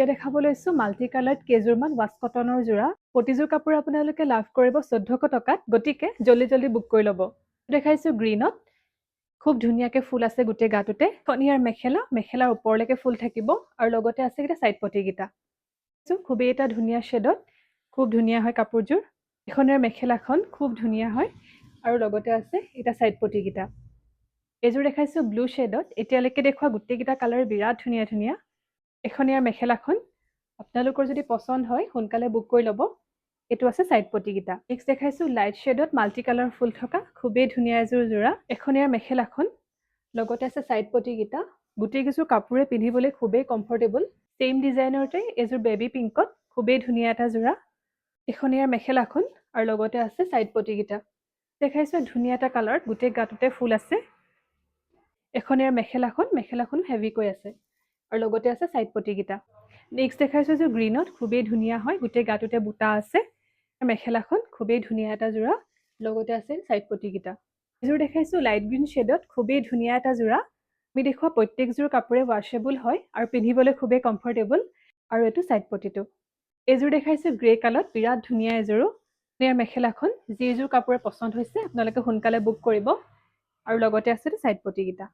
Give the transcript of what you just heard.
এতিয়া দেখাব লৈছো মাল্টি কালাৰ্ড কেইযোৰমান ৱাছ কটনৰ যোৰা প্ৰতিযোৰ কাপোৰ আপোনালোকে লাভ কৰিব 1400 টকাত গতিকে জলদি জলদি বুক কৰি ল'ব দেখাইছো গ্ৰীনত খুব ধুনীয়াকে ফুল আছে গোটেই গাটোতে কনিয়াৰ মেখেলাৰ ওপৰলৈকে ফুল থাকিব আৰু লগতে আছে এটা সাইড পটি গিটা খুবেই এটা ধুনীয়া শেডত খুব ধুনীয়া হয় কাপোৰযোৰ এখনৰ মেখেলাখন খুব ধুনীয়া হয় আৰু লগতে আছে এটা সাইড পটি গিটা এযোৰ দেখাইছো ব্লু শেডত এতিয়ালৈকে দেখুৱা গোটেই গিটা কালাৰ বিৰাট ধুনীয়া ধুনীয়া এখনিয়াৰ মেখেলাখন আপোনালোকৰ যদি পছন্দ হয় সোনকালে বুক কৰি ল'ব এটো আছে সাইড পটি গিটা নেক্সট দেখাইছো লাইট শেডত মাল্টি কালাৰ ফুল থকা খুবেই ধুনীয়া এযোৰ যোৰা এখনিয়াৰ মেখেলাখন লগতে আছে সাইড পটি গিটা গোটেই কিছু কাপোৰে পিন্ধিবলৈ খুবেই কমফৰ্টেবল সেম ডিজাইনৰতে এযোৰ বেবি পিংকত খুবেই ধুনীয়া এটা যোৰা এখনিয়াৰ মেখেলাখন আৰু লগতে আছে সাইড পটি গিটা দেখাইছো ধুনীয়া এটা কালাৰ গোটেই গাটোতে ফুল আছে এখনিয়াৰ মেখেলাখন হেভি কৈ আছে আৰু লগতে আছে সাইড পটি গিটা নেক্সট দেখাইছো যে গ্ৰীনত খুবেই ধুনীয়া হয় গোটেই গাটোতে বুটা আছে মেখেলাখন খুবেই ধুনীয়া এটা যোৰা লগতে আছে সাইড পটি গিটা এযোৰ দেখাইছো লাইট গ্ৰীন শেডত খুবেই ধুনীয়া এটা যোৰা আমি দেখুৱা প্ৰত্যেকযোৰ কাপোৰে ৱাশেবল হয় আৰু পিন্ধিবলৈ খুবেই কমফৰ্টেবল আৰু এটো সাইড পটিটো এযোৰ দেখাইছো গ্ৰে কালাৰত বিৰাট ধুনীয়া এযোৰ ইয়াৰ মেখেলাখন যিযোৰ কাপোৰে পছন্দ হৈছে আপোনালোকে সোনকালে বুক কৰিব আৰু লগতে আছে সাইড পটি গিটা